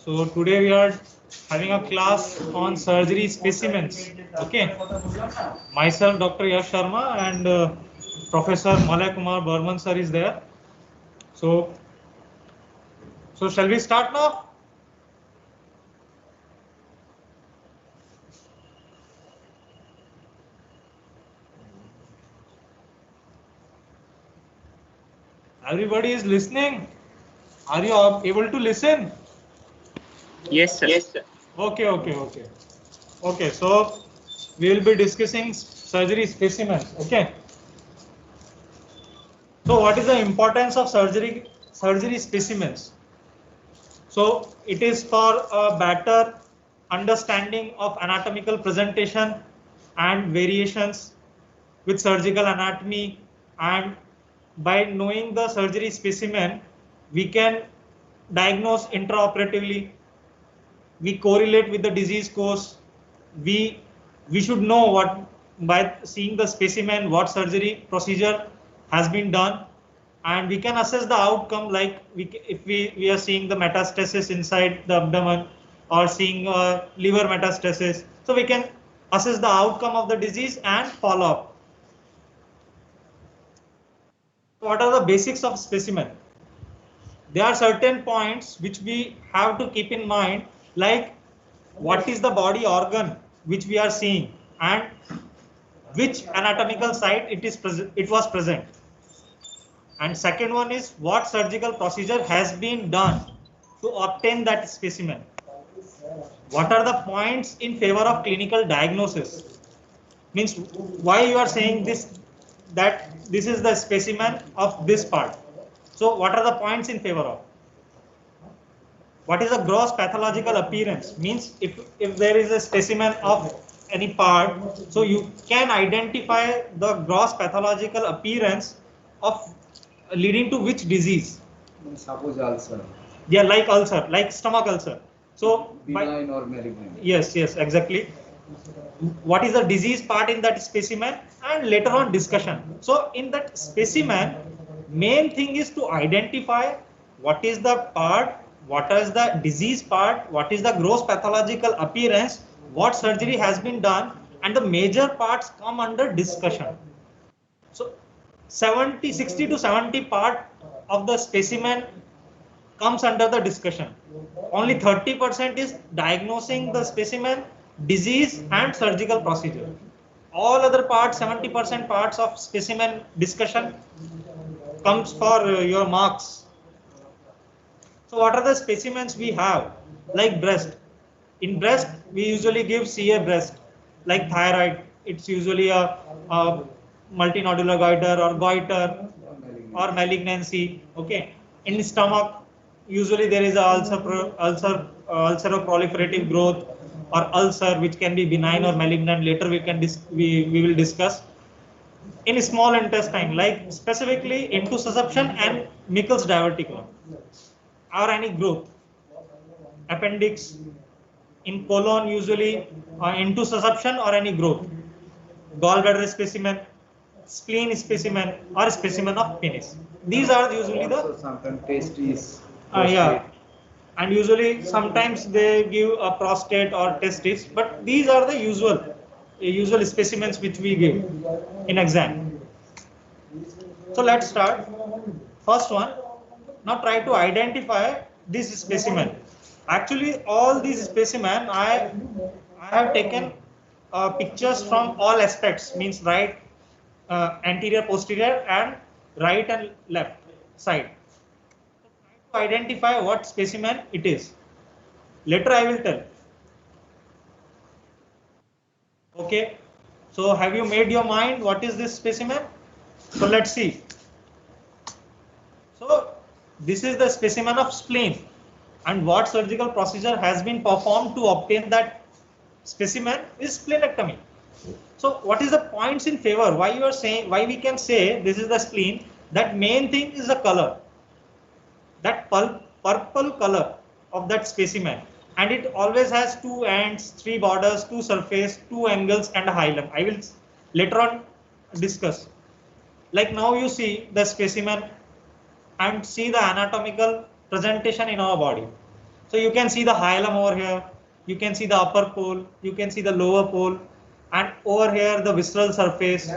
So today we are having a class on surgery specimens. Okay, myself Dr. Yash Sharma and Professor Malay Kumar Burman sir is there. So, shall we start now? Everybody is listening. Are you able to listen? Yes, sir. Yes, sir. Okay. So we will be discussing surgery specimens. Okay. So what is the importance of surgery specimens? So it is for a better understanding of anatomical presentation and variations with surgical anatomy, and by knowing the surgery specimen we can diagnose intraoperatively, we correlate with the disease course, we should know what, by seeing the specimen, what surgery procedure has been done, and we can assess the outcome, like if we are seeing the metastasis inside the abdomen or seeing liver metastasis, so we can assess the outcome of the disease and follow up. What are the basics of specimen? There are certain points which we have to keep in mind, like what is the body organ which we are seeing and which anatomical site it was present, and second one is what surgical procedure has been done to obtain that specimen. What are the points in favor of clinical diagnosis? Means why you are saying this, that this is the specimen of this part. So what are the points in favor of? What is a gross pathological appearance? Means if there is a specimen of any part, so you can identify the gross pathological appearance of leading to which disease. Suppose ulcer. Yeah, like ulcer, like stomach ulcer. So benign or malignant. Yes, exactly. What is the disease part in that specimen, and later on discussion. So in that specimen, main thing is to identify what is the part, what is the disease part, what is the gross pathological appearance, what surgery has been done, and the major parts come under discussion. So 60 to 70 part of the specimen comes under the discussion. Only 30% is diagnosing the specimen, disease and surgical procedure. All other parts, 70% parts of specimen discussion comes for your marks. So what are the specimens we have? Like breast. In breast, we usually give CA breast. Like thyroid, it's usually a multinodular goiter or goiter or malignancy. Okay. In stomach, usually there is a ulceroproliferative growth or ulcer, which can be benign or malignant. Later we will discuss. In small intestine, like specifically intussusception and Meckel's diverticulum, or any growth. Appendix. In colon, usually intussusception or any growth. Gallbladder specimen, spleen specimen, or specimen of penis. These are usually the sometimes testes. yeah, and usually sometimes they give a prostate or testis, but these are the usual specimens which we give in exam. So let's start. First one. Now try to identify this specimen. Actually, all these specimen I have taken pictures from all aspects, means right, anterior, posterior, and right and left side. To identify what specimen it is. Later I will tell. Okay. So have you made your mind what is this specimen? So let's see. So this is the specimen of spleen, and what surgical procedure has been performed to obtain that specimen is splenectomy. So what is the points in favor? Why you are saying, why we can say this is the spleen? That main thing is the color. That purple color of that specimen, and it always has two ends, three borders, two surface, two angles, and a hilum. I will later on discuss. Like now you see the specimen and see the anatomical presentation in our body. So you can see the hilum over here, you can see the upper pole, you can see the lower pole, and over here the visceral surface,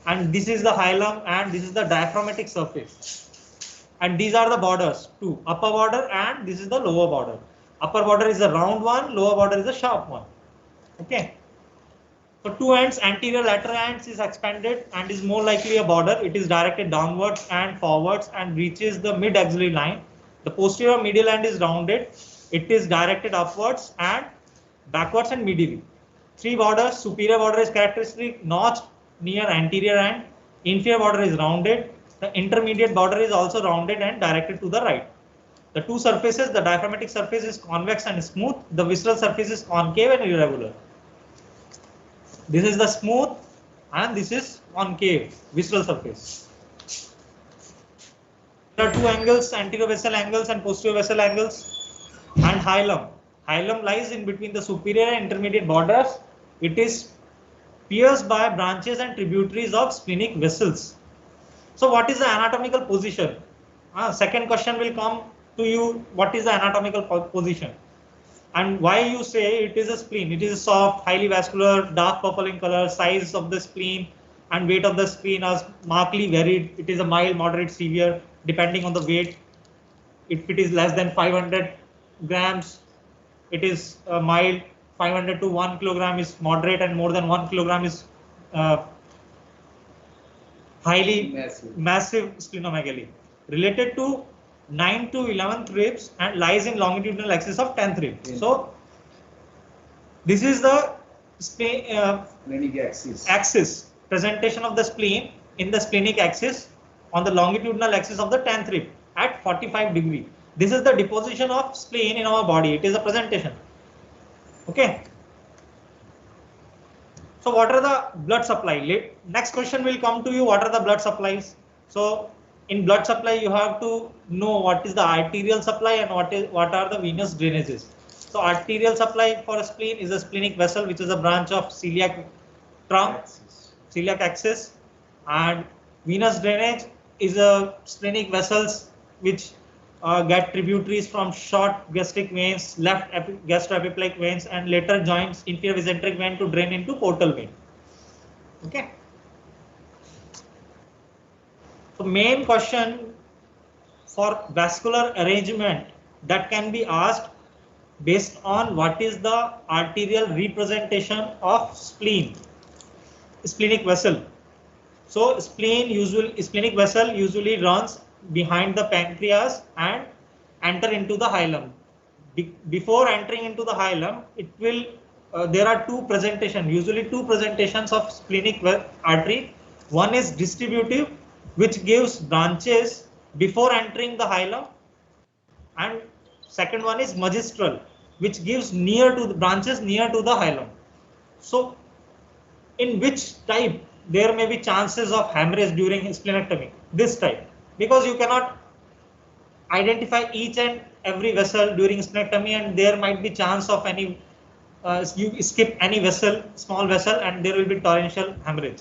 and this is the hilum and this is the diaphragmatic surface. And these are the borders too, upper border and this is the lower border. Upper border is a round one, lower border is a sharp one. Okay. So two ends, anterior lateral ends is expanded and is more likely a border. It is directed downwards and forwards and reaches the mid axillary line. The posterior medial end is rounded. It is directed upwards and backwards and medially. Three borders, superior border is characteristic, notched near anterior end. Inferior border is rounded. The intermediate border is also rounded and directed to the right. The two surfaces, the diaphragmatic surface is convex and smooth. The visceral surface is concave and irregular. This is the smooth and this is concave visceral surface. There are two angles, anterior vessel angles and posterior vessel angles. And hilum. Hilum lies in between the superior and intermediate borders. It is pierced by branches and tributaries of splenic vessels. So what is the anatomical position? Second question will come to you, what is the anatomical position? And why you say it is a spleen? It is soft, highly vascular, dark purple in color, size of the spleen and weight of the spleen are markedly varied. It is a mild, moderate, severe, depending on the weight. If it is less than 500 grams, it is mild. 500 to 1 kilogram is moderate, and more than 1 kilogram is highly massive splenomegaly. Related to 9 to 11th ribs and lies in longitudinal axis of 10th rib. So this is the Splenic axis presentation of the spleen in the splenic axis on the longitudinal axis of the 10th rib at 45 degree. This is the deposition of spleen in our body. It is a presentation. Okay. So what are the blood supply? Next question will come to you. What are the blood supplies? So in blood supply, you have to know what is the arterial supply and what are the venous drainages. So arterial supply for a spleen is a splenic vessel, which is a branch of celiac trunk, celiac axis, and venous drainage is a splenic vessels which get tributaries from short gastric veins, left gastroepiploic veins, and later joins inferior mesenteric vein to drain into portal vein. Okay. So main question for vascular arrangement that can be asked based on what is the arterial representation of spleen, splenic vessel. So splenic vessel usually runs behind the pancreas and enter into the hilum. Before entering into the hilum, it will there are usually two presentations of splenic artery. One is distributive, which gives branches before entering the hilum, and second one is magistral, which gives branches near to the hilum. So in which type there may be chances of hemorrhage during splenectomy? This type, because you cannot identify each and every vessel during splenectomy, and there might be chance of any you skip any vessel, small vessel, and there will be torrential hemorrhage.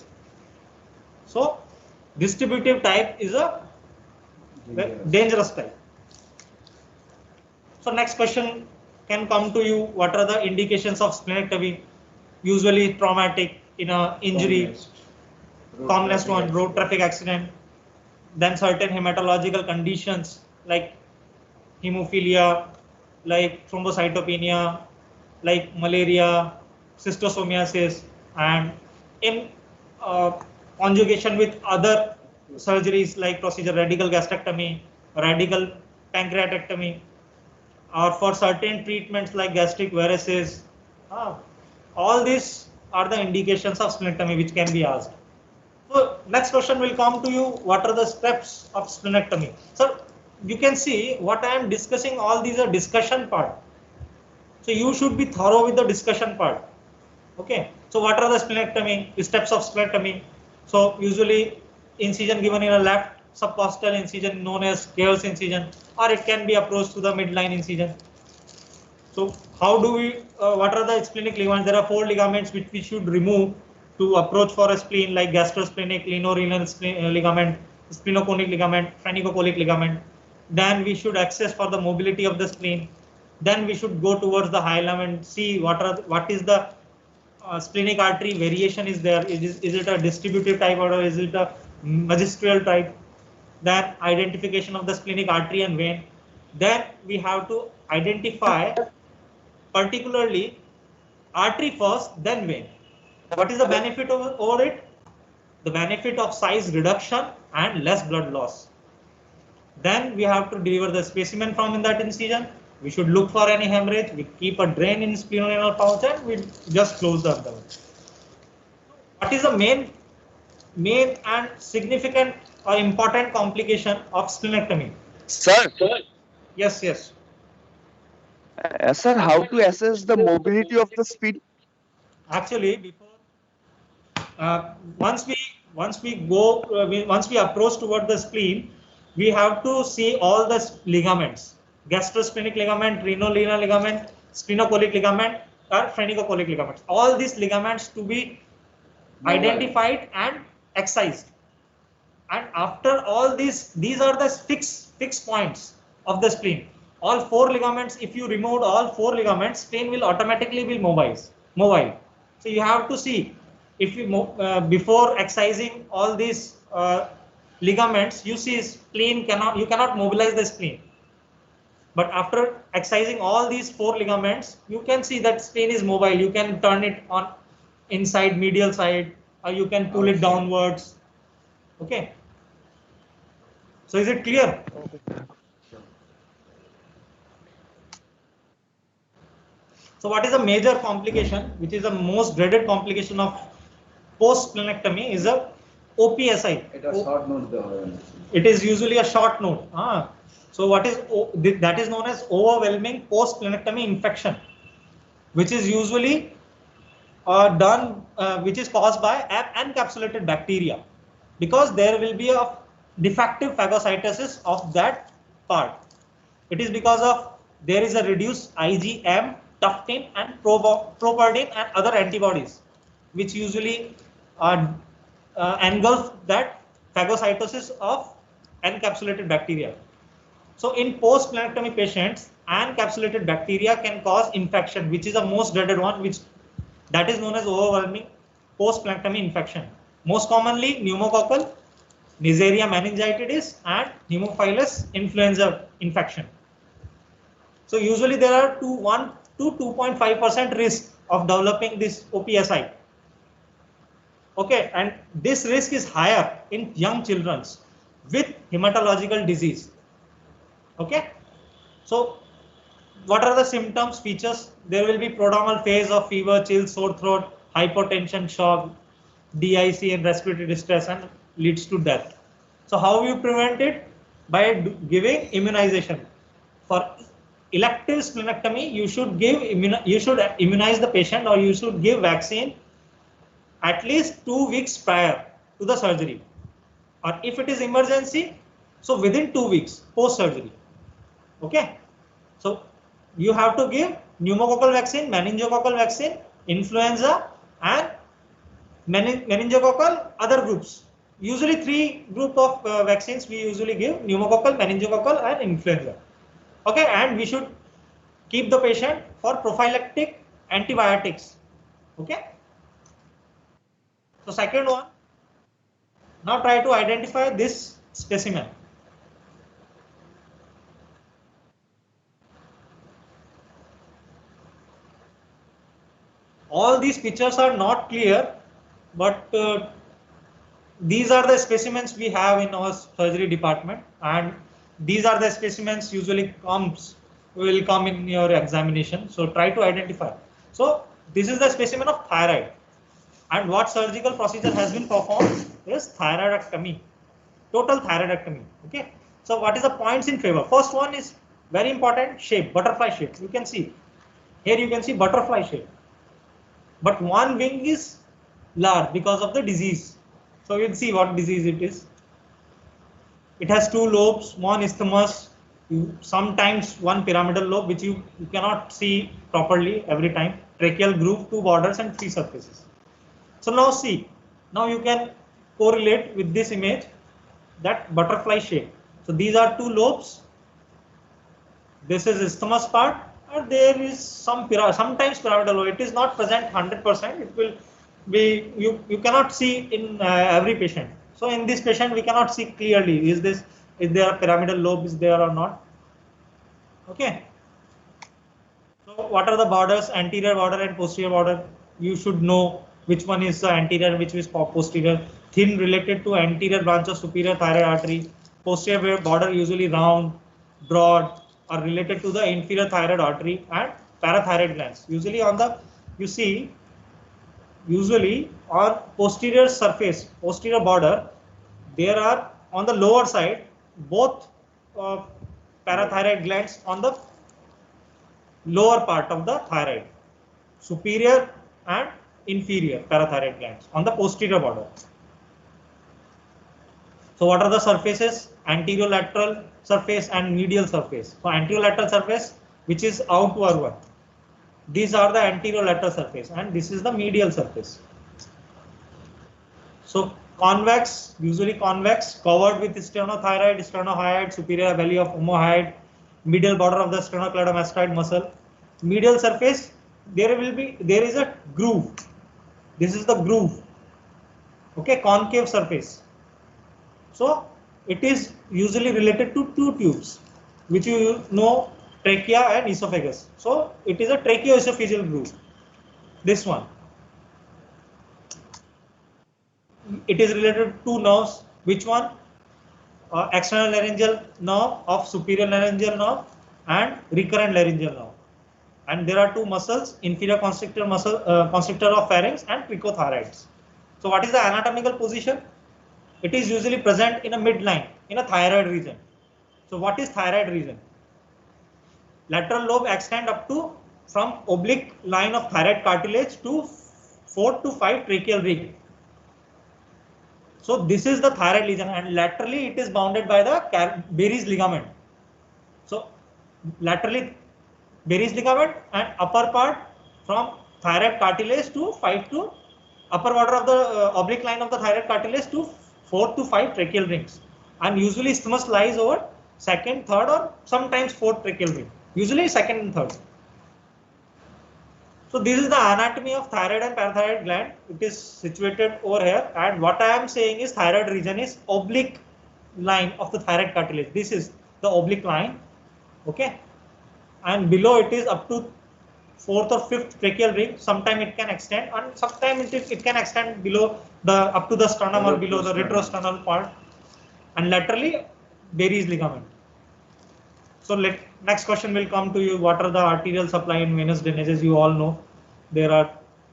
So distributive type is a dangerous type. So next question can come to you. What are the indications of splenectomy? Usually traumatic, in a injury, commonest one, road traffic accident. Then certain hematological conditions like hemophilia, like thrombocytopenia, like malaria, schistosomiasis, and in conjugation with other surgeries like procedure radical gastrectomy, radical pancreatectomy, or for certain treatments like gastric varices. All these are the indications of splenectomy which can be asked. So next question will come to you. What are the steps of splenectomy? So you can see what I am discussing, all these are discussion part. So you should be thorough with the discussion part. Okay. So what are the splenectomy, the steps of splenectomy? So usually incision given in a left subcostal incision known as Gale's incision, or it can be approached to the midline incision. So how do we, what are the splenic ligaments? There are 4 ligaments which we should remove to approach for a spleen, like gastrosplenic, glenorenal ligament, splenoconic ligament, phrenicocolic ligament. Then we should access for the mobility of the spleen. Then we should go towards the hilum and see what is the splenic artery variation is there. Is it a distributive type or is it a magistral type? Then identification of the splenic artery and vein. Then we have to identify particularly artery first, then vein. What is the benefit over it? The benefit of size reduction and less blood loss. Then we have to deliver the specimen from in that incision. We should look for any hemorrhage. We keep a drain in splenoanal pouch and we just close the abdomen. What is the main and significant or important complication of splenectomy? Sir, Yes, yes. sir, how to assess the mobility of the spleen? Actually, before once we approach toward the spleen, we have to see all the ligaments: gastrosplenic ligament, renal ligament, splenocholic ligament, or phrenicocholic ligaments. All these ligaments to be identified and excised. And after all these are the fixed points of the spleen. All 4 ligaments, if you remove all 4 ligaments, spleen will automatically be mobile. So you have to see if you before excising all these ligaments, you see spleen you cannot mobilize the spleen. But after excising all these 4 ligaments, you can see that spleen is mobile. You can turn it on inside medial side, or you can pull it downwards. Okay. So is it clear? So what is a major complication, which is the most dreaded complication of post-splenectomy, is a OPSI. It is short note. It is usually a short note. So what is that is known as overwhelming post-splenectomy infection, which is usually which is caused by encapsulated bacteria, because there will be a defective phagocytosis of that part. It is because of there is a reduced IgM, tuftin, and properdin and other antibodies, which usually engulf that phagocytosis of encapsulated bacteria. So in post-splenectomy patients, encapsulated bacteria can cause infection, which is the most dreaded one, that is known as overwhelming post-splenectomy infection. Most commonly pneumococcal, Neisseria meningitidis, and Haemophilus influenza infection. So usually there are 1 to 2.5% risk of developing this OPSI. Okay, and this risk is higher in young children with hematological disease. Okay, so what are the symptoms, features? There will be prodromal phase of fever, chills, sore throat, hypotension, shock, DIC, and respiratory distress, and leads to death. So how you prevent it? By giving immunization. For elective splenectomy, you should immunize the patient, or you should give vaccine at least 2 weeks prior to the surgery. Or if it is emergency, so within 2 weeks post surgery. Okay, so you have to give pneumococcal vaccine, meningococcal vaccine, influenza, and meningococcal other groups. Usually 3 group of vaccines we usually give: pneumococcal, meningococcal, and influenza. Okay, and we should keep the patient for prophylactic antibiotics. Okay. So second one, now try to identify this specimen. All these pictures are not clear, but these are the specimens we have in our surgery department, and these are the specimens usually will come in your examination. So try to identify. So this is the specimen of thyroid, and what surgical procedure has been performed is thyroidectomy, total thyroidectomy. Okay. So what is the points in favor? First one is very important: shape, butterfly shape. You can see here, you can see butterfly shape, but one wing is large because of the disease. So you'll see what disease it is. It has 2 lobes, one isthmus, sometimes one pyramidal lobe, which you cannot see properly every time. Tracheal groove, 2 borders, and 3 surfaces. So now see, now you can correlate with this image that butterfly shape. So these are 2 lobes, This is isthmus part, and there is sometimes pyramidal lobe. It is not present 100%. It will be, you cannot see in every patient. So in this patient we cannot see clearly is there a pyramidal lobe is there or not. Okay. So what are the borders? Anterior border and posterior border. You should know which one is the anterior and which is posterior. Thin related to anterior branch of superior thyroid artery. Posterior border usually round, broad, are related to the inferior thyroid artery and parathyroid glands. Usually on the, you see, usually on posterior surface, posterior border, there are on the lower side both parathyroid glands on the lower part of the thyroid, superior and inferior parathyroid glands on the posterior border. So what are the surfaces? Anterolateral surface and medial surface. So anterolateral surface, which is outward one. These are the anterolateral surface, and this is the medial surface. So convex, usually convex, covered with sternothyroid, sternohyoid, superior belly of omohyoid, middle border of the sternocleidomastoid muscle. Medial surface, there is a groove. This is the groove. Okay, concave surface. So it is usually related to two tubes, which you know, trachea and esophagus. So it is a tracheoesophageal groove. This one. It is related to two nerves. Which one? External laryngeal nerve of superior laryngeal nerve and recurrent laryngeal nerve. And there are two muscles, inferior constrictor muscle, constrictor of pharynx and cricothyroids. So what is the anatomical position? It is usually present in a midline, in a thyroid region. So what is thyroid region? Lateral lobe extend up to from oblique line of thyroid cartilage to 4 to 5 tracheal ring. So this is the thyroid region, and laterally it is bounded by the Berry's ligament. So laterally Berry's ligament, and upper part from thyroid cartilage to 5 to upper border of the oblique line of the thyroid cartilage to 4 to 5 tracheal rings. And usually isthmus lies over second, third, or sometimes fourth tracheal ring. Usually second and third. So this is the anatomy of thyroid and parathyroid gland. It is situated over here, and what I am saying is thyroid region is oblique line of the thyroid cartilage. This is the oblique line, okay, and below it is up to 4th or 5th tracheal ring. Sometime it can extend, and sometimes it can extend below the up to the sternum or below the retrosternal part, and laterally Berry's ligament. So next question will come to you. What are the arterial supply and venous drainages? You all know there are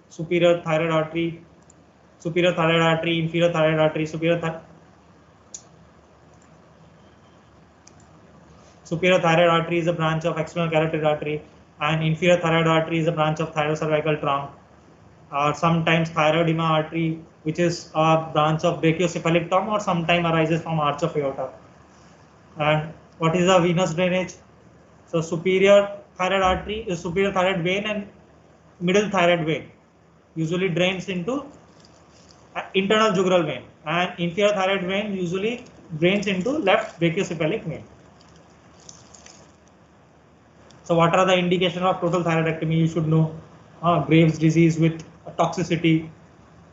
superior thyroid artery, inferior thyroid artery, superior thyroid artery is a branch of external carotid artery, and inferior thyroid artery is a branch of thyrocervical trunk. Or sometimes thyroidema artery, which is a branch of brachiocephalic trunk, or sometimes arises from arch of aorta. And what is the venous drainage? So superior thyroid artery is superior thyroid vein and middle thyroid vein usually drains into internal jugular vein, and inferior thyroid vein usually drains into left brachiocephalic vein. So what are the indications of total thyroidectomy? You should know Graves' disease with toxicity,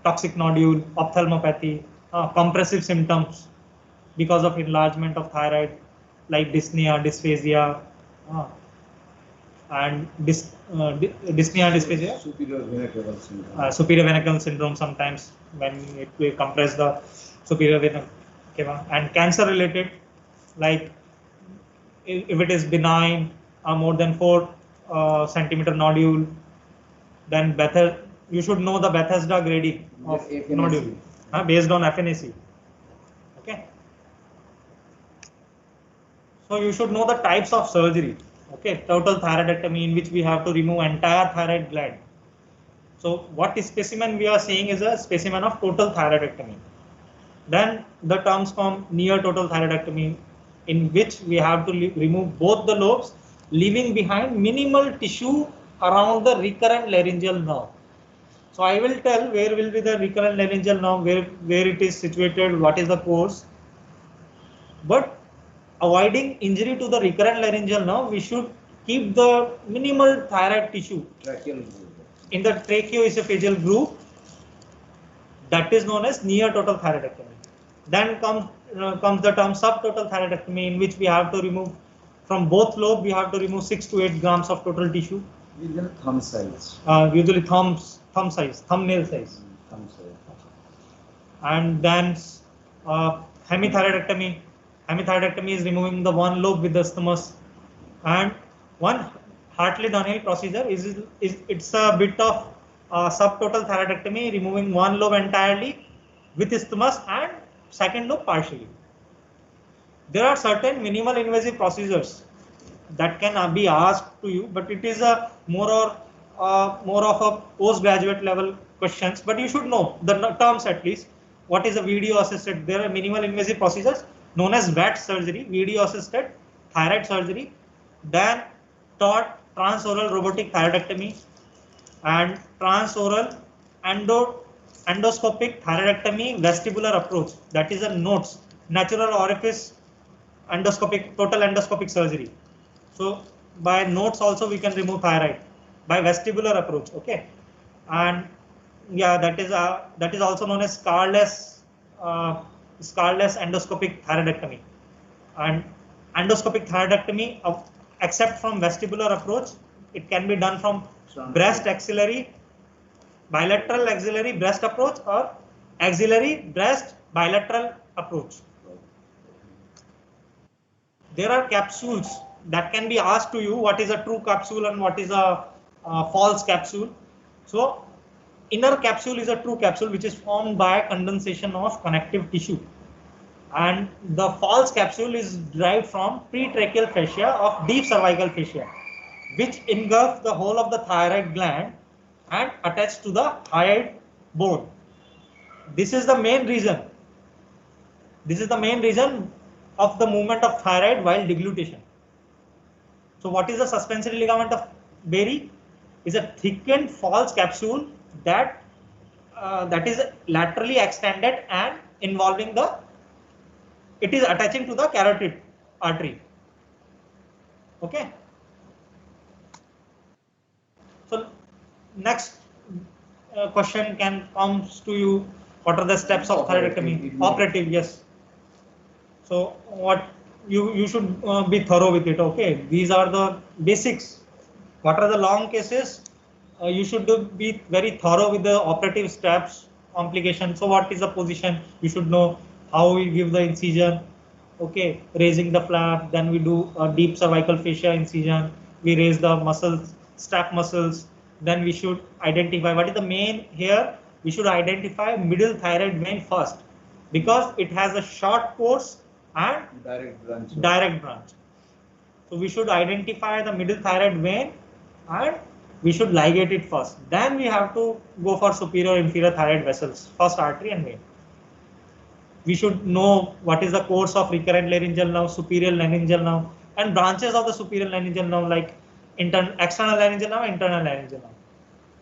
toxic nodule, ophthalmopathy, compressive symptoms because of enlargement of thyroid, like dyspnea, dysphagia, and dyspnea, dysphagia, superior vena cava syndrome sometimes when it will compress the superior vena cava, and cancer related, like if it is benign, more than 4 centimeter nodule, then you should know the Bethesda grading of nodule based on FNAC. Okay. So you should know the types of surgery. Okay, total thyroidectomy, in which we have to remove entire thyroid gland. So what specimen we are seeing is a specimen of total thyroidectomy. Then the terms come near total thyroidectomy, in which we have to remove both the lobes, leaving behind minimal tissue around the recurrent laryngeal nerve. So I will tell where will be the recurrent laryngeal nerve, where it is situated, what is the course. But avoiding injury to the recurrent laryngeal nerve, we should keep the minimal thyroid tissue Tracheal. in the tracheoesophageal groove, that is known as near total thyroidectomy. Then comes the term subtotal thyroidectomy, in which we have to remove from both lobe, we have to remove 6 to 8 grams of total tissue. Usually thumb size. Usually thumb size, thumbnail size. Thumb size. And then hemithyroidectomy. Hemithyroidectomy is removing the one lobe with the isthmus. And one Hartley Dunhill procedure is it's a bit of subtotal thyroidectomy, removing one lobe entirely with isthmus and second lobe partially. There are certain minimal invasive procedures that can be asked to you, but it is a more of a postgraduate level questions. But you should know the terms at least. What is a video assisted? There are minimal invasive procedures known as VAT surgery, video assisted thyroid surgery, then transoral robotic thyroidectomy, and transoral endoscopic thyroidectomy vestibular approach. That is a NOTES, natural orifice endoscopic, total endoscopic surgery. So by NOTES also we can remove thyroid by vestibular approach. Okay, and yeah, that is also known as scarless endoscopic thyroidectomy. And endoscopic thyroidectomy, except from vestibular approach, it can be done from breast axillary, bilateral axillary breast approach, or axillary breast bilateral approach. There are capsules that can be asked to you, what is a true capsule and what is a false capsule. So inner capsule is a true capsule which is formed by condensation of connective tissue, and the false capsule is derived from pretracheal fascia of deep cervical fascia, which engulf the whole of the thyroid gland and attach to the hyoid bone. This is the main reason. This is the main reason of the movement of thyroid while deglutition. So what is the suspensory ligament of Berry? Is a thickened false capsule that is laterally extended and involving it is attaching to the carotid artery. Okay. So next question comes to you. What are the steps of thyroidectomy? Operative, yes. So what you should be thorough with it. Okay, these are the basics. What are the long cases? You should be very thorough with the operative steps, complications. So what is the position? You should know how we give the incision. Okay, raising the flap. Then we do a deep cervical fascia incision. We raise the muscles, strap muscles. Then we should identify what is the main here. We should identify middle thyroid vein first, because it has a short course and direct branch. So we should identify the middle thyroid vein and we should ligate it first. Then we have to go for superior inferior thyroid vessels, first artery and vein. We should know what is the course of recurrent laryngeal nerve, superior laryngeal nerve, and branches of the superior laryngeal nerve, like external laryngeal nerve, internal laryngeal nerve.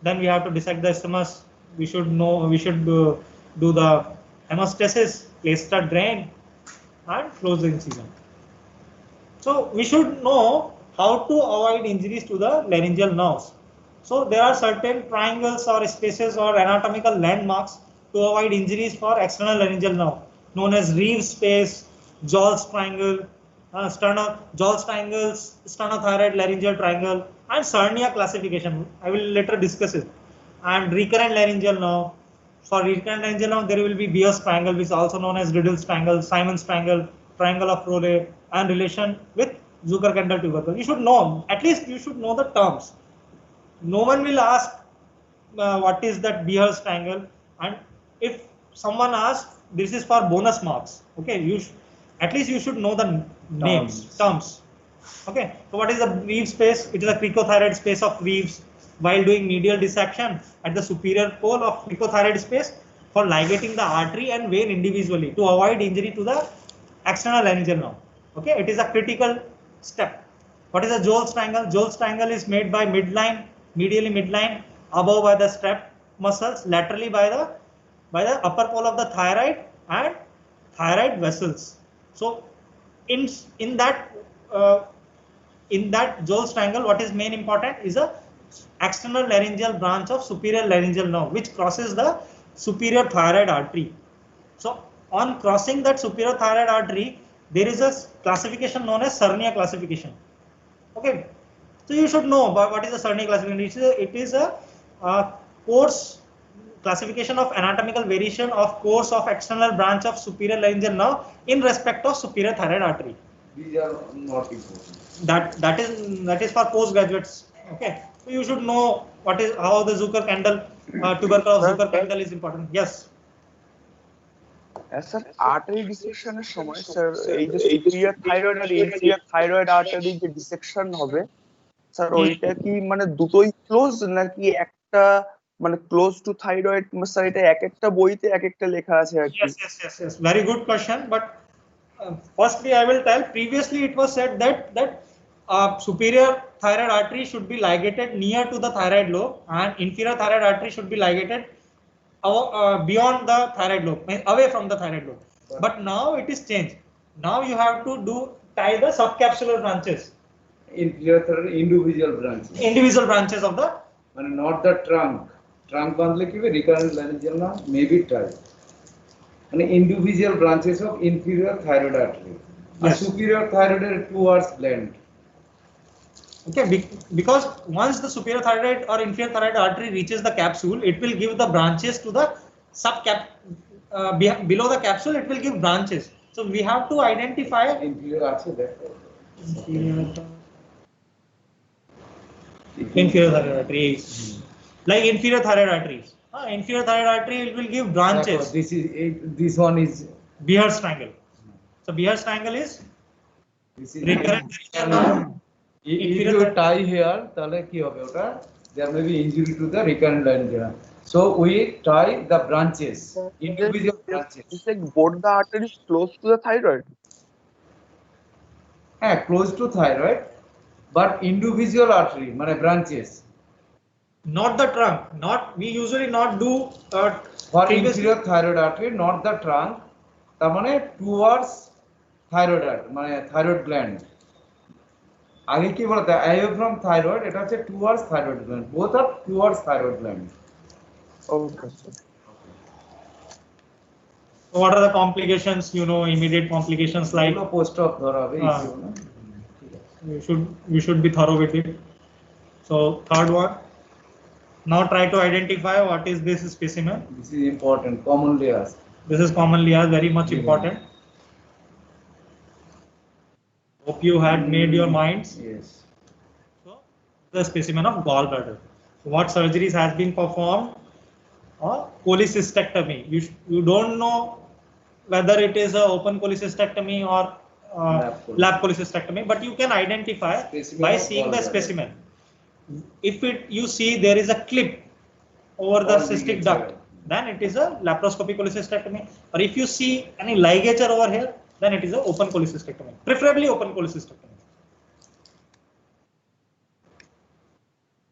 Then we have to dissect the isthmus. We should know, we should do the hemostasis, place the drain, and close the incision. So we should know how to avoid injuries to the laryngeal nerves. So there are certain triangles or spaces or anatomical landmarks to avoid injuries for external laryngeal nerve, known as Reeves space, Joll's triangle, Joll's triangles, sternothyroid laryngeal triangle, and Cernia classification. I will later discuss it. And recurrent laryngeal nerve. For recurrent laryngeal nerve, there will be Beer's triangle, which is also known as Riddle's triangle, Simon's triangle, triangle of Rowley, and relation with Zucker-Kendall tubercle. You should know, at least you should know the terms. No one will ask what is that Beer's triangle, and if someone asks, this is for bonus marks. Okay, at least you should know the names, terms. Okay, so what is the Reeves space? It is a cricothyroid space of Reeves. While doing medial dissection at the superior pole of cricothyroid space for ligating the artery and vein individually to avoid injury to the external laryngeal nerve. Okay, it is a critical step. What is a Joll's triangle? Joll's triangle is made by midline, medially midline, above by the strap muscles, laterally by the upper pole of the thyroid and thyroid vessels. So in that Jones triangle, what is main important is a external laryngeal branch of superior laryngeal nerve, which crosses the superior thyroid artery. So on crossing that superior thyroid artery, there is a classification known as Cernia classification. Okay, so you should know about what is the Cernia classification. It is a course classification of anatomical variation of course of external branch of superior laryngeal nerve in respect of superior thyroid artery. These are not important. That is for postgraduates. Okay, so you should know what is how the Zucker-Kendall tubercle of Zucker-Kendall is important. Yes. Sir artery ডিসেকশনের সময় sir এই যে superior thyroid আর inferior thyroid artery যে dissection হবে sir ওইটা কি মানে দুটোই ক্লোজ নাকি একটা মানে ক্লোজ টু থাইরয়েড স্যার এটা এক একটা বইতে এক একটা লেখা আছে আর কি Yes. Very good question. But firstly, I will tell. Previously, it was said that superior thyroid artery should be ligated near to the thyroid lobe, and inferior thyroid artery should be ligated beyond the thyroid lobe, away from the thyroid lobe. But now it is changed. Now you have to tie the subcapsular branches. Inferior thyroid individual branches. Individual branches of the. And not the trunk. Trunk bandle ki recurrent laryngeal nerve may be tied. And individual branches of inferior thyroid artery. Yes. And superior thyroid are towards blend. Okay, because once the superior thyroid or inferior thyroid artery reaches the capsule, it will give the branches to the below the capsule. It will give branches. So we have to identify Inferior artery that. inferior thyroid arteries, like inferior thyroid arteries. Inferior thyroid artery will give branches. This one is Behr's triangle. So Behr's triangle is this is recurrent. if you tie here তাহলে কি হবে ওটা there may be injury to the recurrent laryngeal. So we tie the branches, individual branches. It's like both the arteries close to the thyroid. Close to thyroid, but individual artery মানে branches. Not the trunk. We usually not do For inferior thyroid artery, not the trunk. তার মানে towards thyroid artery মানে thyroid gland. আগে কি বলতে away from thyroid, এটা হচ্ছে towards thyroid gland. Both are towards thyroid gland. Okay. What are the complications? Immediate complications like. Post op ধরা হবে issue না. We should be thorough with it. So third one. Now try to identify what is this specimen. This is important, commonly asked. This is commonly asked, very much important. Hope you had made your minds. Yes. So the specimen of gallbladder. What surgeries has been performed? Cholecystectomy. You don't know whether it is a open cholecystectomy or lap cholecystectomy, but you can identify Specimen by of seeing the gallbladder. specimen. If you see there is a clip over the Or cystic ligature. duct, then it is a laparoscopic cholecystectomy. Or if you see any ligature over here, then it is a open cholecystectomy, preferably open cholecystectomy.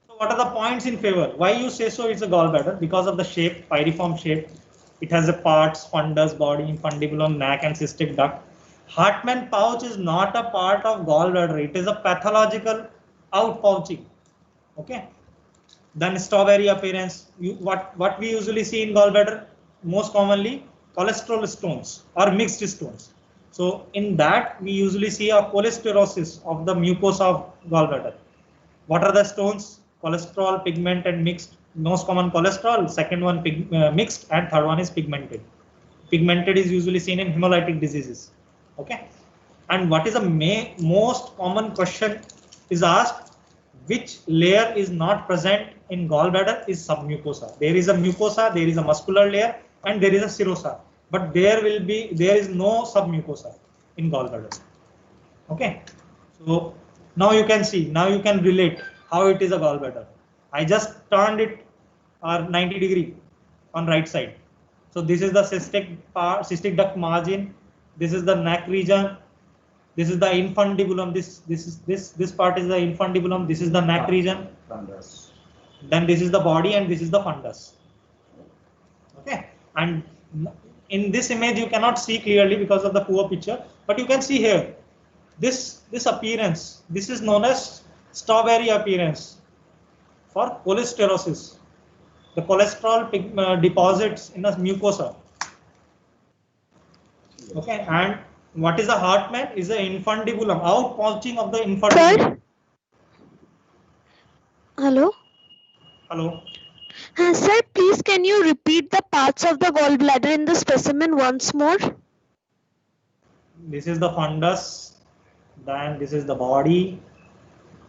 So what are the points in favor? Why you say so? It's a gallbladder because of the shape, pyriform shape. It has a parts, fundus, body, infundibulum, neck, and cystic duct. Hartmann pouch is not a part of gallbladder. It is a pathological outpouching. Okay. Then strawberry appearance. What we usually see in gallbladder most commonly cholesterol stones or mixed stones. So in that we usually see a cholesterosis of the mucosa of gallbladder. What are the stones? Cholesterol, pigment, and mixed. Most common cholesterol. Second one mixed, and third one is pigmented. Pigmented is usually seen in hemolytic diseases. Okay. And what is the most common question is asked? Which layer is not present in gallbladder is submucosa. There is a mucosa, there is a muscular layer, and there is a serosa. But there is no submucosa in gallbladder. Okay. So now you can see, now you can relate how it is a gallbladder. I just turned it 90 degree on right side. So this is the cystic duct margin. This is the neck region. This is the infundibulum. This part is the infundibulum. This is the neck region. Fundus. Then this is the body, and this is the fundus. Okay. And in this image you cannot see clearly because of the poor picture, but you can see here this appearance, this is known as strawberry appearance for cholesterosis. The cholesterol deposits in a mucosa. Okay, and what is the Hartmann? Is the infundibulum, outpouching of the infundibulum. Sir? Hello? Hello. Sir, please can you repeat the parts of the gallbladder in the specimen once more? This is the fundus, then this is the body,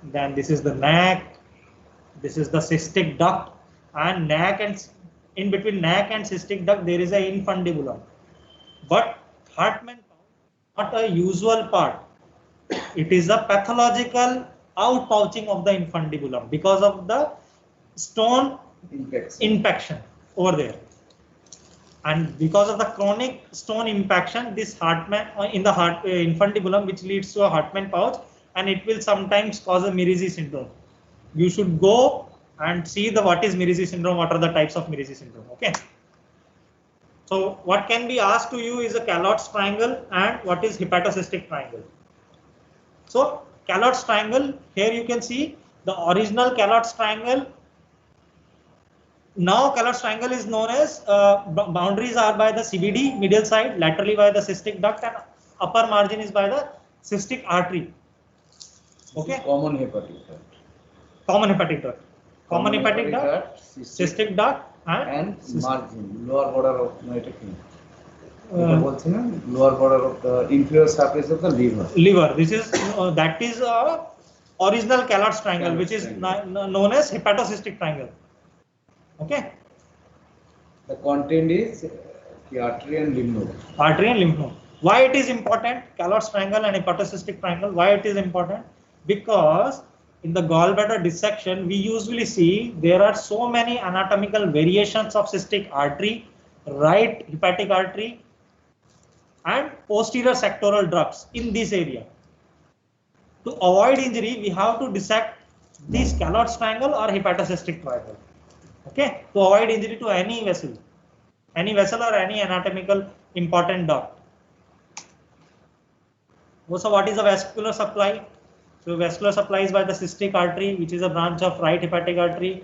then this is the neck, this is the cystic duct, and neck, and in between neck and cystic duct there is a infundibulum. But Hartmann not a usual part. It is a pathological outpouching of the infundibulum because of the stone impaction over there. And because of the chronic stone impaction, this Hartmann in the infundibulum, which leads to a Hartmann pouch, and it will sometimes cause a Mirizi syndrome. You should go and see the what is Mirizi syndrome, what are the types of Mirizi syndrome. Okay. So what can be asked to you is a Calot's triangle and what is hepatocystic triangle. So Calot's triangle, here you can see the original Calot's triangle. Now Calot's triangle is known as boundaries are by the CBD medial side, laterally by the cystic duct, and upper margin is by the cystic artery. Okay. Common hepatic duct. Common hepatic duct. Common hepatic duct, cystic duct, and margin, lower border of lower border of the inferior surface of the liver. Liver. This is that is original Calot's triangle, which is known as hepatocystic triangle. Okay. The content is the artery and lymph node. Artery and lymph node. Why it is important? Calot's triangle and hepatocystic triangle. Why it is important? Because in the gallbladder dissection, we usually see there are so many anatomical variations of cystic artery, right hepatic artery, and posterior sectoral ducts in this area. To avoid injury, we have to dissect this Calot's triangle or hepatocystic triangle. Okay, to avoid injury to any vessel or any anatomical important duct. Also, what is the vascular supply? So vascular supply is by the cystic artery, which is a branch of right hepatic artery.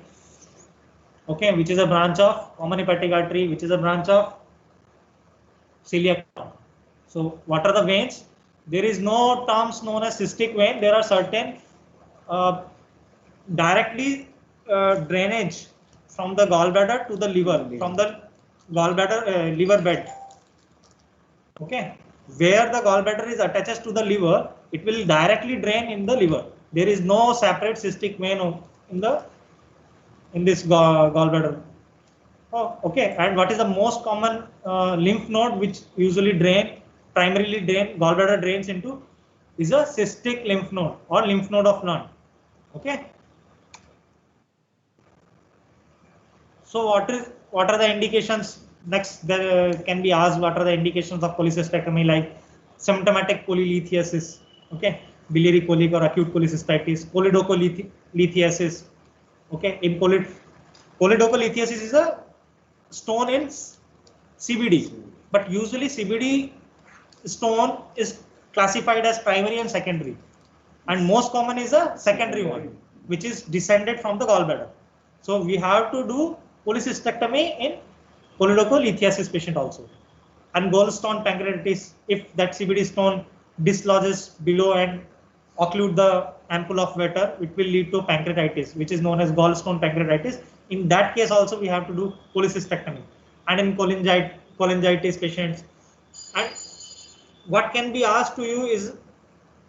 Okay, which is a branch of common hepatic artery, which is a branch of celiac. So what are the veins? There is no terms known as cystic vein. There are certain directly drainage from the gallbladder to the liver, from the gallbladder liver bed. Okay, where the gallbladder is attached to the liver, it will directly drain in the liver. There is no separate cystic vein in this gallbladder. Oh, okay. And what is the most common lymph node which usually primarily gallbladder drains into is a cystic lymph node or lymph node of Lund. Okay. So what are the indications? Next, there can be asked what are the indications of cholecystectomy, like symptomatic polylithiasis, okay, biliary colic or acute cholecystitis, choledocholithesis, okay. In choledocholithesis is a stone in CBD, but usually CBD stone is classified as primary and secondary, and most common is a secondary one, which is descended from the gallbladder. So we have to do cholecystectomy in choledocholithesis patient also. And gallstone pancreatitis, if that CBD stone dislodges below and occlude the ampulla of Vater, it will lead to pancreatitis, which is known as gallstone pancreatitis. In that case also we have to do cholecystectomy. And in cholangitis patients. And what can be asked to you is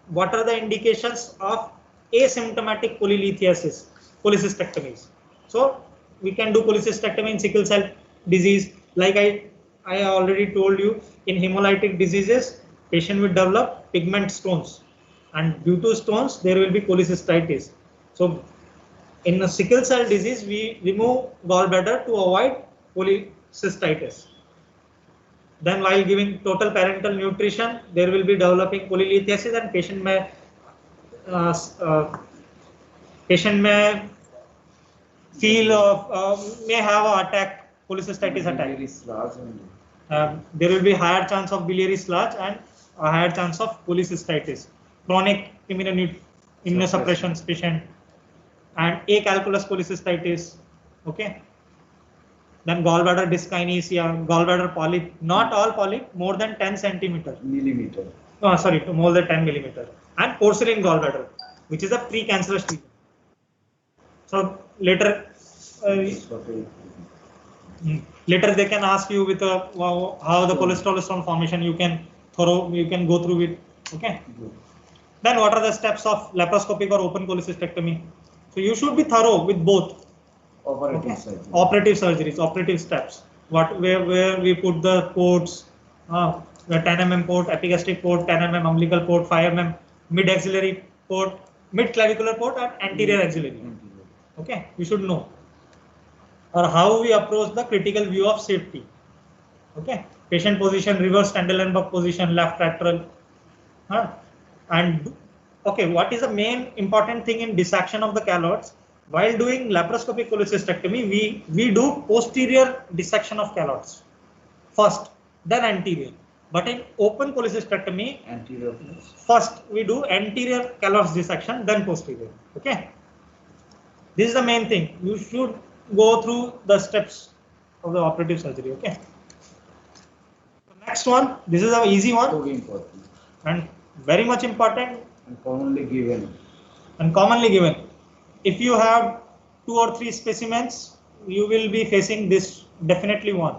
what are the indications of asymptomatic polylithiasis, cholecystectomies. So we can do cholecystectomy in sickle cell disease, like I already told you. In hemolytic diseases, patient will develop pigment stones, and due to stones there will be cholecystitis. So in a sickle cell disease, we remove gallbladder to avoid cholecystitis. Then while giving total parenteral nutrition, there will be developing polylithiasis, and patient may may have an attack, cholecystitis attack. There will be higher chance of biliary sludge and a higher chance of cholecystitis. chronic immunosuppression patient, and acalculous cholecystitis. Okay. Then gallbladder dyskinesia, gallbladder polyp, not all polyp, more than 10 centimeter. Millimeter. No, sorry, more than 10 millimeter. And porcelain gallbladder, which is a precancerous lesion. So later, later they can ask you with how the cholesterol stone formation you can go through it. Okay. Then what are the steps of laparoscopic or open cholecystectomy? So you should be thorough with both. Operative surgeries, operative steps. Where we put the ports, the 10 mm port, epigastric port, 10 mm umbilical port, 5 mm mid axillary port, mid clavicular port, and anterior axillary. Okay, you should know. Or how we approach the critical view of safety. Okay, patient position, reverse Trendelenburg position, left lateral. And okay, what is the main important thing in dissection of the calots? While doing laparoscopic cholecystectomy, we do posterior dissection of calots first, then anterior. But in open cholecystectomy, Anterior. first we do anterior calots dissection, then posterior. Okay. This is the main thing. You should go through the steps of the operative surgery. Okay. Next one. This is an easy one and very much important And commonly given. and commonly given. If you have 2 or 3 specimens, you will be facing this definitely one.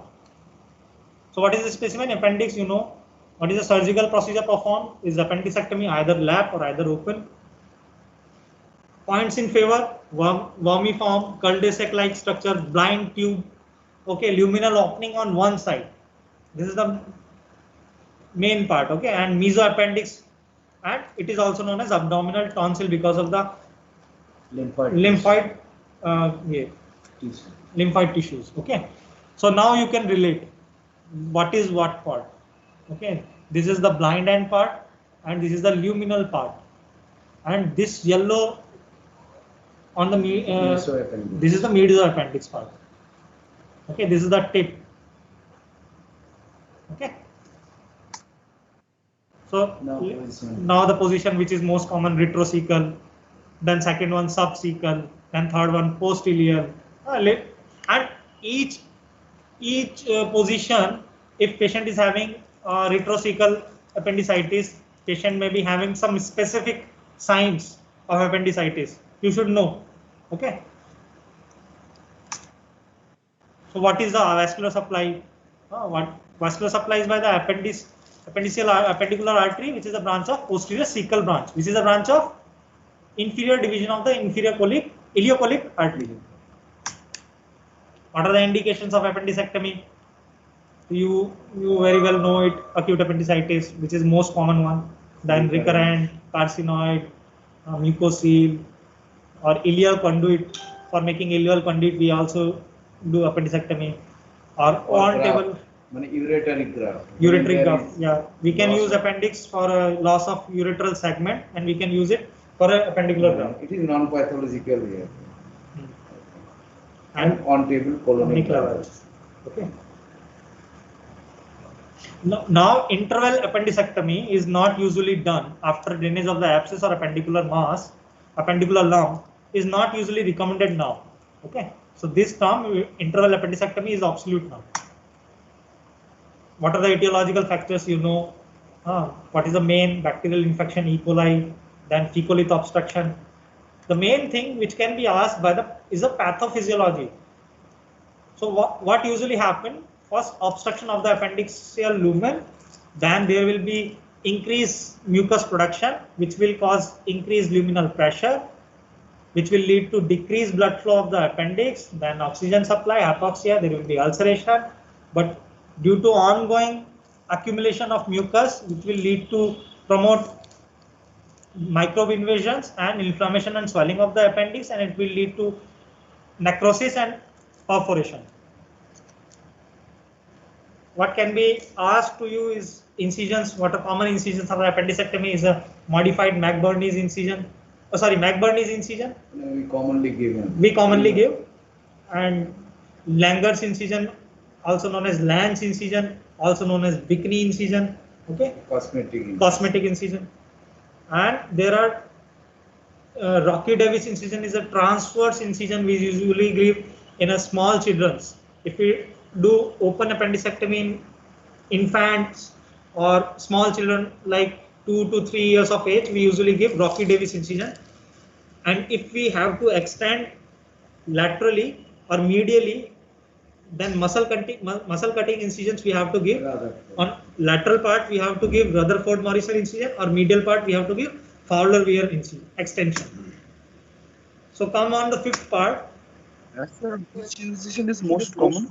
So what is the specimen? Appendix, you know. What is the surgical procedure performed? Is appendicectomy either lap or either open? Points in favor: vermiform, cul-de-sac-like structure, blind tube, okay, luminal opening on one side. This is the main part, okay, and mesoappendix, and it is also known as abdominal tonsil because of the lymphoid tissues. Okay, so now you can relate what is what part. Okay, this is the blind end part, and this is the luminal part, and this yellow on the this is the mesoappendix part. Okay, this is the tip. Okay. So now the position which is most common, retrocecal, then second one subcecal, then third one post-ileal, and each position, if patient is having retrocecal appendicitis, patient may be having some specific signs of appendicitis. You should know. Okay. So what is the vascular supply? What vascular supply is by the appendicular artery, which is a branch of posterior cecal branch, which is a branch of inferior division of the inferior ileocolic artery. What are the indications of appendicectomy? You very well know it: acute appendicitis, which is most common one, then recurrent, carcinoid, mucocele, or ileal conduit. For making ileal conduit, we also do appendicectomy, or on table. Ureteric graft. Ureteric graft, yeah. We can use appendix for a loss of ureteral segment, and we can use it for a appendicular graft. It is non-pathological here. And on table colonic graft. Okay. Now, interval appendicectomy is not usually done after drainage of the abscess or appendicular mass. Appendicular lump is not usually recommended now. Okay. So this term, interval appendicectomy, is obsolete now. What are the etiological factors? You know, what is the main bacterial infection? E. coli, then fecalith obstruction. The main thing which can be asked is a pathophysiology. So what usually happen? First, obstruction of the appendiceal lumen, then there will be increased mucus production, which will cause increased luminal pressure, which will lead to decreased blood flow of the appendix, then oxygen supply, hypoxia, there will be ulceration, but due to ongoing accumulation of mucus, which will lead to promote microbe invasions and inflammation and swelling of the appendix, and it will lead to necrosis and perforation. What can be asked to you is incisions. What are common incisions of appendicectomy is a modified McBurney's incision. McBurney's incision. We commonly give, and Langer's incision, also known as Lange incision, also known as Bickney incision. Okay. Cosmetic. Cosmetic incision. And there are Rocky Davis incision is a transverse incision we usually give in a small children's. If we do open appendicectomy in infants or small children like 2 to 3 years of age, we usually give Rocky Davis incision. And if we have to extend laterally or medially, then muscle cutting incisions we have to give. On lateral part we have to give Rutherford Morrison incision, or medial part we have to give Fowler Weir extension. So come on the fifth part. Sir, which incision is most common?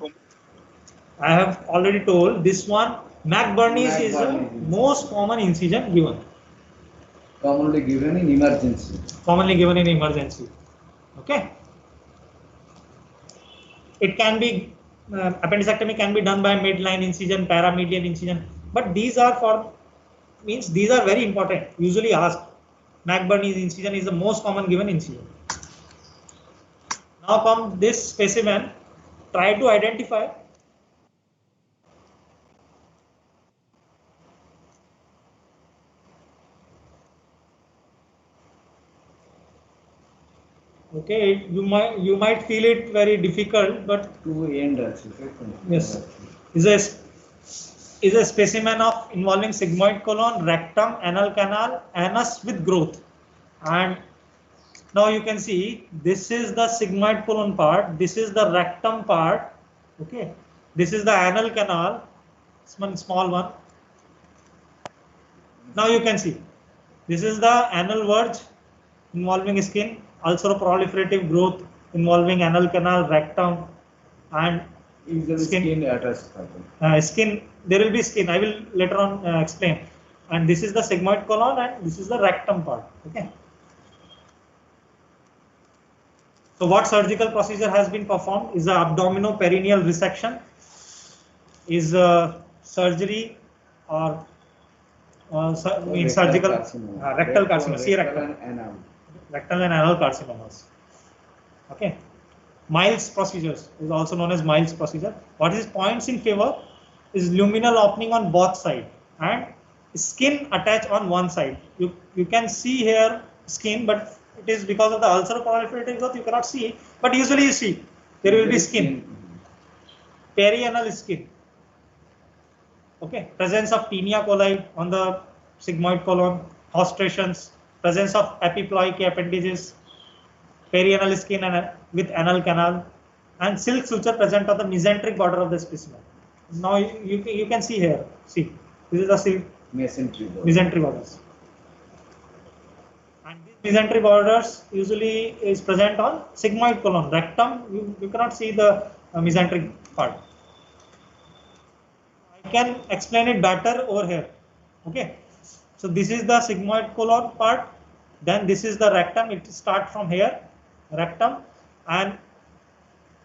I have already told this one. McBurney's is the most common incision given. Commonly given in emergency. Commonly given in emergency. Okay. It can be appendicectomy can be done by midline incision, paramedian incision, but these are these are very important. Usually asked. McBurney's incision is the most common given incision. Now come this specimen. Try to identify. Okay, you might feel it very difficult, but To end actually. yes, is a specimen of involving sigmoid colon, rectum, anal canal, anus with growth. And now you can see this is the sigmoid colon part, this is the rectum part. Okay, this is the anal canal, one small one. Now you can see this is the anal verge involving skin, ulceroproliferative growth involving anal canal, rectum, and Usually skin attached. skin. There will be skin. I will later on explain. And this is the sigmoid colon, and this is the rectum part. Okay. So what surgical procedure has been performed is the abdominoperineal resection, is surgery or surgical rectal carcinoma, see rectal and anal carcinomas. Okay. Miles procedures is also known as Miles procedure. What is points in favor is luminal opening on both sides and skin attached on one side. You can see here skin, but it is because of the ulceroproliferative growth you cannot see, but usually you see there will be skin. Perianal skin. Okay, presence of Taenia coli on the sigmoid colon, hostrations, presence of epiploic appendages, perianal skin and with anal canal, and silk suture present on the mesenteric border of the specimen. Now you can see here. See, this is the mesenteric borders. And these mesenteric borders usually is present on sigmoid colon, rectum. You cannot see the mesenteric part. I can explain it better over here. Okay, so this is the sigmoid colon part, then this is the rectum. It starts from here, rectum, and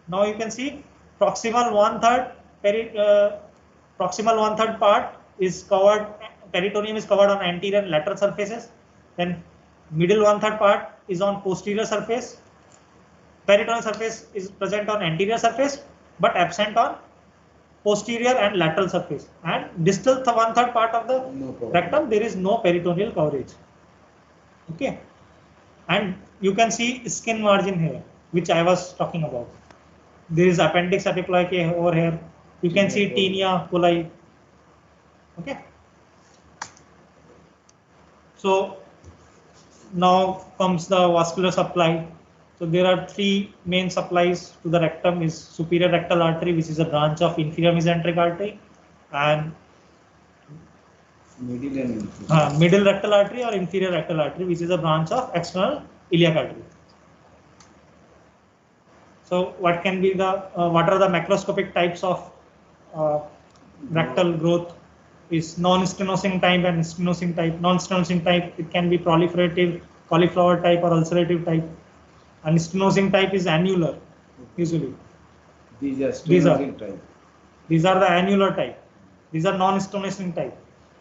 now you can see proximal 1/3 part is covered. Peritoneum is covered on anterior and lateral surfaces. Then middle 1/3 part is on posterior surface. Peritoneal surface is present on anterior surface, but absent on posterior and lateral surface. And distal 1/3 part of the rectum, there is no peritoneal coverage. Okay, and you can see skin margin here, which I was talking about. There is appendix epiploic over here. You can see Taenia coli. Okay. So now comes the vascular supply. So there are three main supplies to the rectum: is superior rectal artery, which is a branch of inferior mesenteric artery, and middle rectal artery or inferior rectal artery, which is a branch of external iliac artery. So what can be the what are the macroscopic types of rectal growth? Is non-stenosing type and stenosing type. Non-stenosing type, it can be proliferative, cauliflower type, or ulcerative type, and stenosing type is annular usually. These are the annular type. These are non-stenosing type.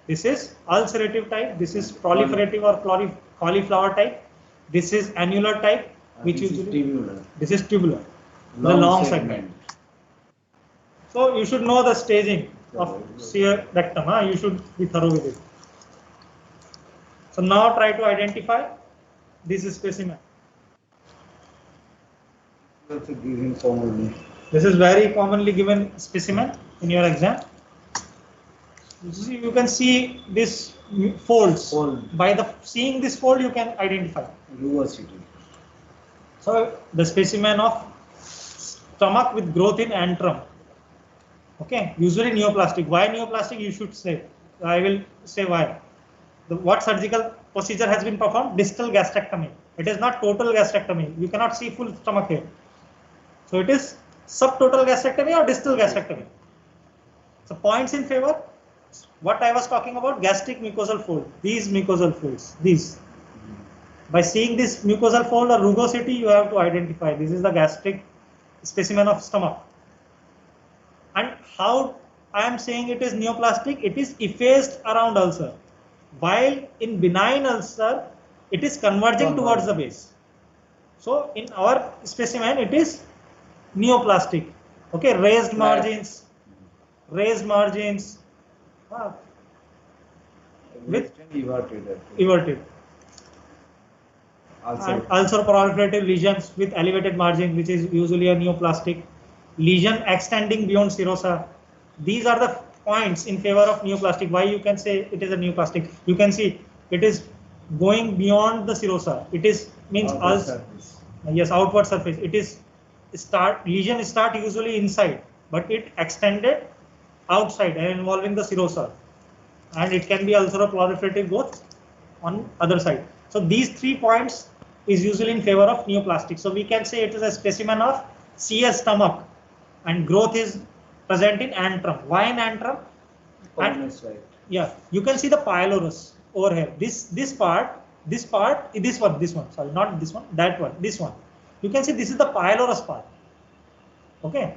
This is ulcerative type. This is proliferative or cauliflower type. This is annular type, which usually this is tubular, the long segment. So you should know the staging of shear rectum. You should be thorough with it. So now try to identify this specimen. Also given commonly. This is very commonly given specimen in your exam. You can see this folds. Fold. By the seeing this fold, you can identify. Rugosity. So the specimen of stomach with growth in antrum. Okay, usually neoplastic. Why neoplastic? You should say. I will say why. What surgical procedure has been performed? Distal gastrectomy. It is not total gastrectomy. You cannot see full stomach here. So it is subtotal gastrectomy or distal gastrectomy. So points in favor. What I was talking about, gastric mucosal fold. These mucosal folds. These. By seeing this mucosal fold or rugosity, you have to identify this is the gastric specimen of stomach. And how I am saying it is neoplastic, it is effaced around ulcer. While in benign ulcer, it is converging towards the base. So in our specimen, it is neoplastic. Okay, raised margins, with everted. And ulcer proliferative lesions with elevated margin, which is usually a neoplastic. Lesion extending beyond serosa. These are the points in favor of neoplastic. Why you can say it is a neoplastic? You can see it is going beyond the serosa. It is means ulcer. Yes, outward surface. It is lesion start usually inside, but it extended outside and involving the serosa, and it can be ulceroproliferative both on other side. So these 3 points is usually in favor of neoplastic. So we can say it is a specimen of CS stomach, and growth is present in antrum. Why in antrum? And, yeah, you can see the pylorus over here. This one. Sorry, not this one. That one. This one. You can see this is the pylorus part. Okay.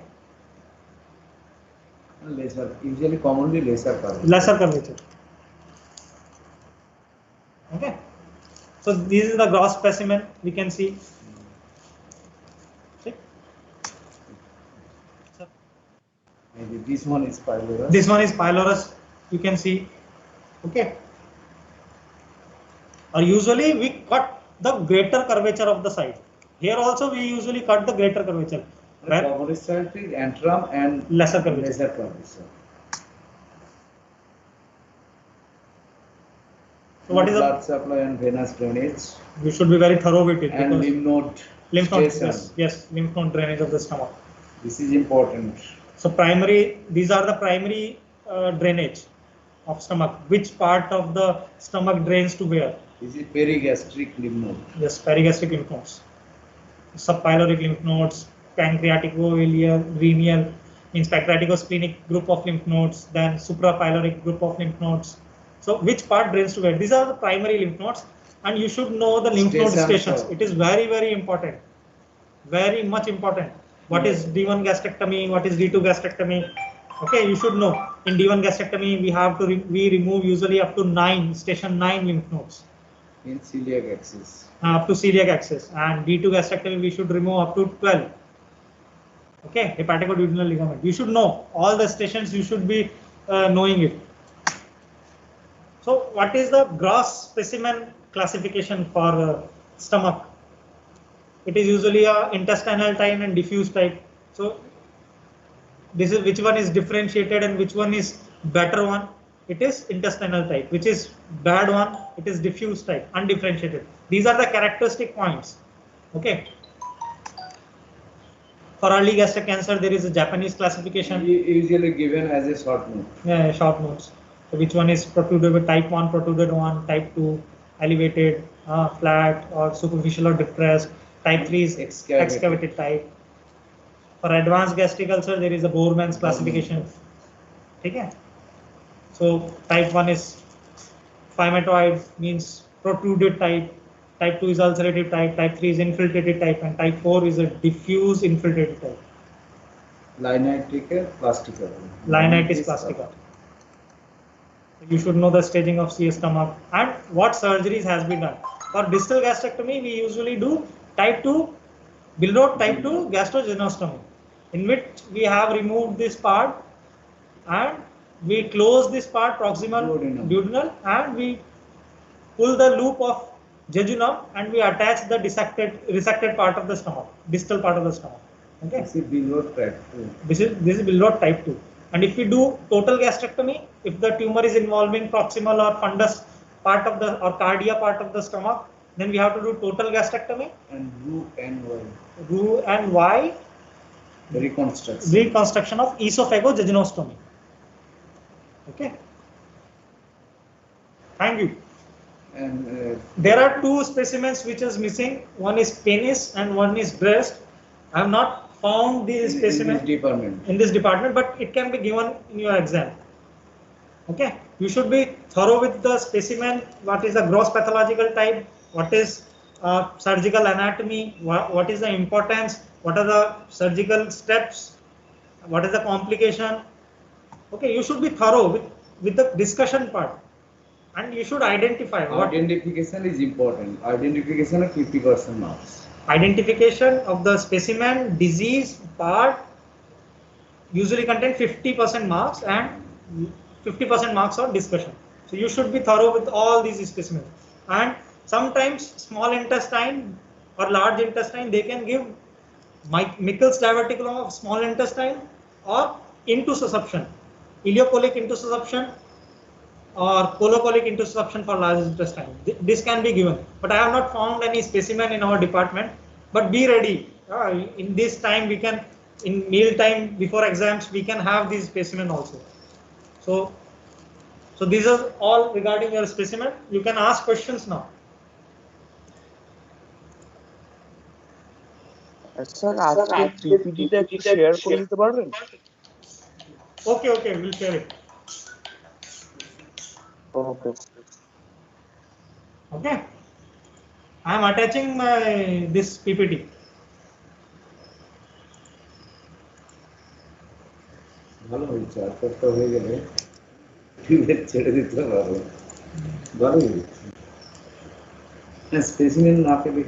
Lesser, usually commonly lesser curvature. Lesser curvature. Okay. So this is the gross specimen. We can see. See? Maybe this one is pylorus. This one is pylorus. You can see. Okay. Or usually we cut the greater curvature of the side. Here also we usually cut the greater curvature. Commonly antrum and lesser curvature. Lesser curvature. So what is blood supply and venous drainage? You should be very thorough with it. And lymph node. Yes, lymph node drainage of the stomach. This is important. So these are the primary drainage of stomach. Which part of the stomach drains to where? This is perigastric lymph node. Yes, perigastric lymph nodes. Subpyloric lymph nodes, pancreatico-ileal, renal, means pancreatico-splenic group of lymph nodes, then suprapyloric group of lymph nodes. So which part drains to where? These are the primary lymph nodes, and you should know the lymph node stations. It is very, very important. Very much important. What is D1 gastrectomy? What is D2 gastrectomy? Okay, you should know. In D1 gastrectomy, we remove usually up to station 9 lymph nodes. In celiac axis. Up to celiac axis, and D2 gastrectomy we should remove up to 12. Okay, hepaticoduodenal ligament. You should know all the stations. You should be knowing it. So, what is the gross specimen classification for stomach? It is usually a intestinal type and diffuse type. So, this is which one is differentiated and which one is better one. It is intestinal type, which is bad one. It is diffuse type, undifferentiated. These are the characteristic points. Okay. For early gastric cancer, there is a Japanese classification. Usually given as a short note. Yeah, short notes. So which one is protruded with type 1, protruded 1, type 2, elevated, flat, or superficial or depressed. Type 3 is excavated type. For advanced gastric ulcer, there is a Boorman's classification. Okay. So type 1 is phymatoid, means protruded type. Type 2 is ulcerative type. Type 3 is infiltrated type, and type 4 is a diffuse infiltrated type. Linitis plastica. Linitis plastica. You should know the staging of CS stomach and what surgeries has been done. For distal gastrectomy, we usually do type 2, Billroth type 2 gastrogenostomy, in which we have removed this part and we close this part proximal duodenal, and we pull the loop of jejunum and we attach the resected part of the stomach, distal part of the stomach. Okay. This is below type 2. This is Billot type 2. And if we do total gastrectomy, if the tumor is involving proximal or fundus part of the or cardia part of the stomach, then we have to do total gastrectomy. And Ru and Y. Ru and Y, reconstruction of esophagojejunostomy. Okay. Thank you. And There are two specimens which is missing. One is penis and one is breast. I have not found these specimens in this department, but it can be given in your exam. Okay. You should be thorough with the specimen. What is the gross pathological type? What is surgical anatomy? What is the importance? What are the surgical steps? What is the complication? Okay. You should be thorough with the discussion part. And you should identify what identification is important. Identification of 50% marks. Identification of the specimen, disease, part usually contain 50% marks and 50% marks on discussion. So you should be thorough with all these specimens. And sometimes small intestine or large intestine, they can give Michel's diverticulum of small intestine or intussusception, ileocolic intussusception or colocolic intussusception for large intestine. This can be given, but I have not found any specimen in our department. But be ready. In this time, we can, in meal time before exams, we can have these specimen also. So these are all regarding your specimen. You can ask questions now. Sir, আজকে PPT-টা একটু share করে দিতে পারবেন? Okay, we'll share it. Okay. I am attaching this PPT. ভালো হয়েছে, আজকে হয়ে গেলে ফিরে ছেড়ে দিতে পারবো। ভালো হয়েছে। স্পেসিমেন না পেলে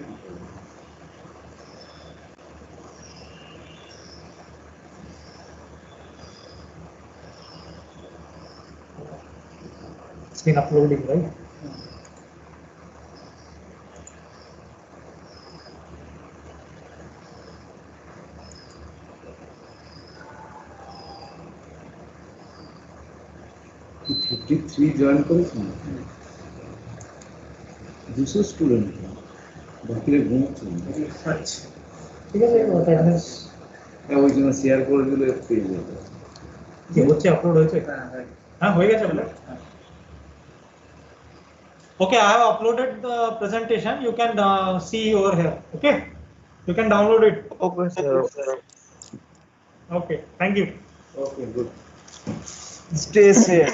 It's been uploading, right? Join করেছেন 200 স্টুডেন্ট বাকিরা ঘুমোচ্ছেন। ঠিক আছে, অ্যাটেন্ডেন্স ওই জন্য শেয়ার করে দিলে পেয়ে যাবে। কি হচ্ছে, আপলোড হয়েছে? হ্যাঁ, হয়ে গেছে বলে। Okay, I have uploaded the presentation. You can see over here. Okay, you can download it. Okay, sir. Okay, thank you. Okay, good. Stay safe.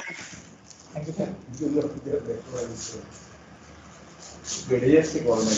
Thank you, sir. বেড়ে যাচ্ছে করোনা।